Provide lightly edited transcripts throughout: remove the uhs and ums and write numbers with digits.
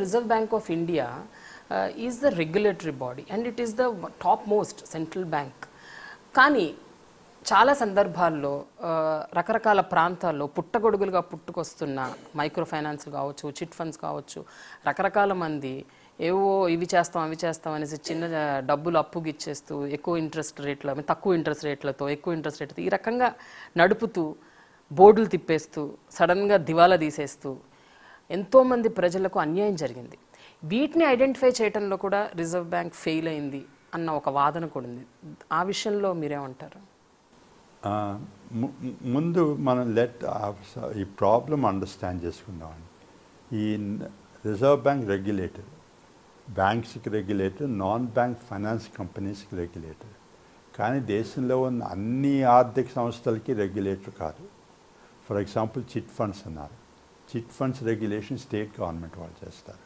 Reserve Bank of India is the regulatory body and it is the topmost central bank. కానీ చాలా సందర్భాల్లో రకరకాల ప్రాంతాల్లో పుట్టగొడుగులుగా పుట్టుకొస్తున్న మైక్రో ఫైనాన్స్ కావచ్చు, చిట్ ఫండ్స్ కావచ్చు, రకరకాల మంది ఏవో ఇవి చేస్తాం అవి చేస్తాం అనేసి చిన్న డబ్బులు అప్పుకి ఇచ్చేస్తూ ఎక్కువ ఇంట్రెస్ట్ రేట్ల తక్కువ ఇంట్రెస్ట్ రేట్లతో ఎక్కువ ఇంట్రెస్ట్ రేట్లతో ఈ రకంగా నడుపుతూ బోర్డులు తిప్పేస్తూ సడన్గా దివాలా తీసేస్తూ ఎంతోమంది ప్రజలకు అన్యాయం జరిగింది. వీటిని ఐడెంటిఫై చేయడంలో కూడా రిజర్వ్ బ్యాంక్ ఫెయిల్ అయింది అన్న ఒక వాదన కూడా ఉంది. ఆ విషయంలో మీరేమంటారు? ముందు మనం ఈ ప్రాబ్లం అండర్స్టాండ్ చేసుకుందాం. ఈ రిజర్వ్ బ్యాంక్ రెగ్యులేటర్, బ్యాంక్స్కి రెగ్యులేటర్, నాన్ బ్యాంక్ ఫైనాన్స్ కంపెనీస్కి రెగ్యులేటర్. కానీ దేశంలో ఉన్న అన్ని ఆర్థిక సంస్థలకి రెగ్యులేటర్ కాదు. ఫర్ ఎగ్జాంపుల్ చిట్ ఫండ్స్ అన్నారు. Chit funds regulation state government వాళ్ళు చేస్తారు.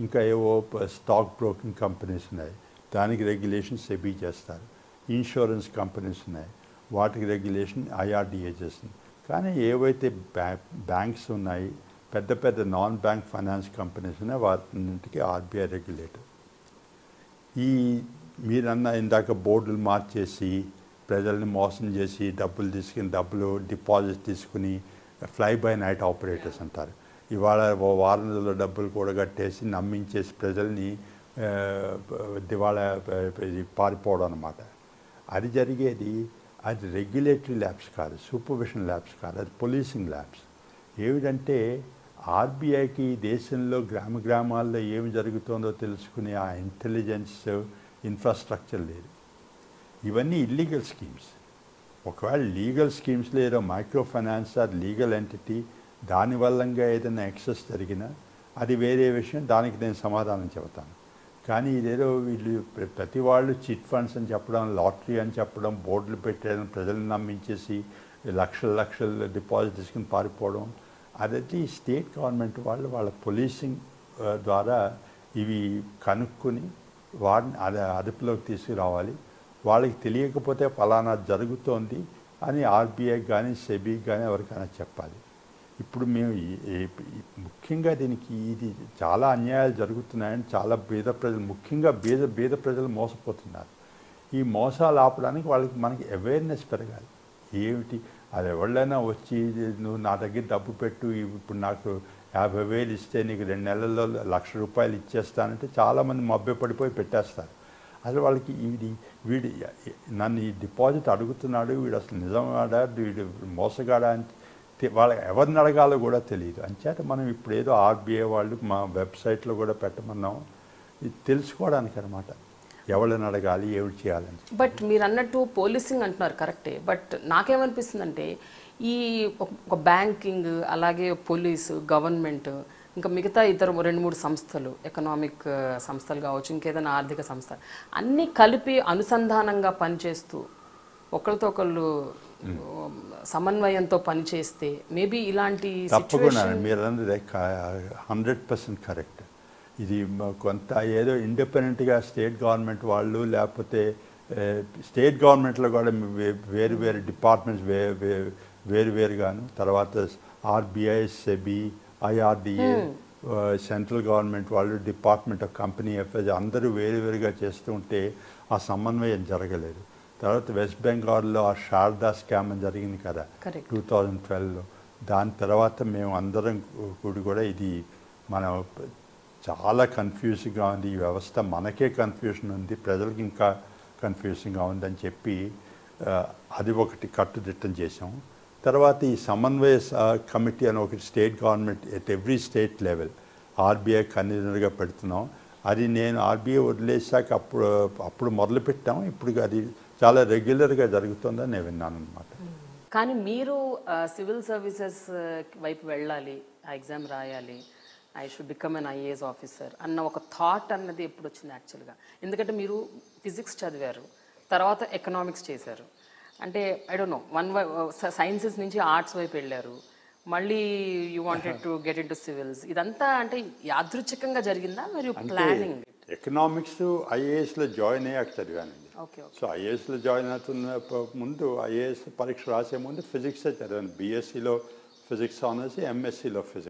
ఇంకా ఏవో స్టాక్ బ్రోకింగ్ కంపెనీస్ ఉన్నాయి, దానికి రెగ్యులేషన్ సెబీ చేస్తారు. ఇన్సూరెన్స్ కంపెనీస్ ఉన్నాయి, వాటికి రెగ్యులేషన్ IRDA చేస్తుంది. కానీ ఏవైతే బ్యాంక్స్ ఉన్నాయి, పెద్ద పెద్ద నాన్ బ్యాంక్ ఫైనాన్స్ కంపెనీస్ ఉన్నాయి, వాటికి RBI రెగ్యులేటర్. ఈ మీరన్న ఇందాక బోర్డులు మార్చేసి ప్రజల్ని మోసం చేసి డబ్బులు డిపాజిట్ తీసుకుని ఫ్లై బై నైట్ ఆపరేటర్స్ అంటారు. ఇవాళ వారం రోజుల డబ్బులు కూడా కట్టేసి నమ్మించేసి ప్రజల్ని దివాళా పారిపోవడం అన్నమాట. అది జరిగేది. అది రెగ్యులేటరీ ల్యాబ్స్ కాదు, సూపర్విషన్ ల్యాబ్స్ కాదు, అది పోలీసింగ్ ల్యాబ్స్. ఏమిటంటే RBIకి దేశంలో గ్రామాల్లో ఏమి జరుగుతుందో తెలుసుకునే ఆ ఇంటెలిజెన్స్ ఇన్ఫ్రాస్ట్రక్చర్ లేదు. ఇవన్నీ ఇల్లీగల్ స్కీమ్స్. ఒకవేళ లీగల్ స్కీమ్స్లో ఏదో micro finance or legal entity, దానివల్లంగా ఏదైనా ఎక్సెస్ జరిగినా అది వేరే విషయం, దానికి నేను సమాధానం చెబుతాను. కానీ ఇదేదో వీళ్ళు ప్రతి వాళ్ళు చిట్ ఫండ్స్ అని చెప్పడం, లాటరీ అని చెప్పడం, బోర్డులు పెట్టడం, ప్రజలను నమ్మించేసి లక్షల డిపాజిట్ తీసుకుని పారిపోవడం, అదైతే స్టేట్ గవర్నమెంట్ వాళ్ళ పోలీసింగ్ ద్వారా ఇవి కనుక్కొని వాటిని అదుపులోకి తీసుకురావాలి. వాళ్ళకి తెలియకపోతే ఫలానా జరుగుతోంది అని RBI కానీ సెబీకి కానీ ఎవరికైనా చెప్పాలి. ఇప్పుడు మేము ముఖ్యంగా దీనికి ఇది చాలా అన్యాయాలు జరుగుతున్నాయని చాలా ముఖ్యంగా బీద ప్రజలు మోసపోతున్నారు. ఈ మోసాలు ఆపడానికి మనకి అవేర్నెస్ పెరగాలి. ఏమిటి అది ఎవరైనా వచ్చి నువ్వు నా దగ్గర డబ్బు పెట్టు, ఇప్పుడు నాకు 50,000 ఇస్తే నీకు 2 నెలల్లో ₹1,00,000 ఇచ్చేస్తానంటే చాలామంది మభ్యపడిపోయి పెట్టేస్తారు. అసలు వాళ్ళకి వీడు నన్ను ఈ డిపాజిట్ అడుగుతున్నాడు, వీడు అసలు నిజమాడా, వీడు మోసగాడా అని వాళ్ళకి ఎవరిని అడగాలో కూడా తెలియదు. అంచేత మనం ఇప్పుడు ఏదో RBI వాళ్ళు మా వెబ్సైట్లో కూడా పెట్టమన్నాం, ఇది తెలుసుకోవడానికి అనమాట, ఎవరిని అడగాలి, ఏమిటి చేయాలని. బట్ మీరు అన్నట్టు పోలీసింగ్ అంటున్నారు కరెక్టే. బట్ నాకేమనిపిస్తుందంటే ఈ ఒక బ్యాంకింగ్, అలాగే పోలీసు, గవర్నమెంట్, ఇంకా మిగతా ఇతర 2-3 సంస్థలు, ఎకనామిక్ సంస్థలు కావచ్చు, ఇంకేదైనా ఆర్థిక సంస్థ, అన్నీ కలిపి అనుసంధానంగా పనిచేస్తూ ఒకరితో ఒకళ్ళు సమన్వయంతో పనిచేస్తే మేబీ ఇలాంటి తప్పకుండా మీరు అన్నది 100% కరెక్ట్. ఇది కొంత ఏదో ఇండిపెండెంట్గా స్టేట్ గవర్నమెంట్ వాళ్ళు, లేకపోతే స్టేట్ గవర్నమెంట్లో కూడా వేరు డిపార్ట్మెంట్స్ వేరుగాను, తర్వాత RBI, SEBI, IRDA, central government వాళ్ళు, డిపార్ట్మెంట్ ఆఫ్ కంపెనీ అఫైర్స్ అందరూ వేరుగా చేస్తూ ఉంటే ఆ సమన్వయం జరగలేదు. తర్వాత వెస్ట్ బెంగాల్లో ఆ శారదా స్కామ్ అని జరిగింది కదా 2012లో. దాని తర్వాత మేము అందరం కూడా ఇది మన చాలా కన్ఫ్యూజింగ్గా ఉంది ఈ వ్యవస్థ, మనకే కన్ఫ్యూషన్ ఉంది, ప్రజలకు ఇంకా కన్ఫ్యూజింగ్గా ఉందని చెప్పి అది ఒకటి కట్టుదిట్టం చేసాం. తర్వాత ఈ సమన్వయ కమిటీ అని ఒకటి state government at every state level RBI కన్వీనర్గా పెడుతున్నాం. అది నేను RBI వదిలేసాక అప్పుడు మొదలుపెట్టాం. ఇప్పుడు అది చాలా రెగ్యులర్గా జరుగుతుందని నేను విన్నాను అనమాట. కానీ మీరు సివిల్ సర్వీసెస్ వైపు వెళ్ళాలి, ఆ ఎగ్జామ్ రాయాలి, I should become an IAS officer అన్న ఒక థాట్ అన్నది ఎప్పుడు వచ్చింది యాక్చువల్గా? ఎందుకంటే మీరు ఫిజిక్స్ చదివారు, తర్వాత ఎకనామిక్స్ చేశారు, అంటే ఐ డోంట్ నో సైన్సెస్ నుంచి ఆర్ట్స్ వైపు వెళ్ళారు, మళ్ళీ you wanted to get in to civils. ఇదంతా అంటే యాదృచ్ఛికంగా జరిగిందా మరియు ప్లానింగ్? ఎకనామిక్స్ IASలో జాయిన్ అయ్యాక చదివానండి. సో IASలో జాయిన్ అవుతున్న ముందు IAS పరీక్ష రాసే ముందు ఫిజిక్సే చదివాను. BScలో ఫిజిక్స్ ఆనర్స్, MScలో ఫిజిక్స్.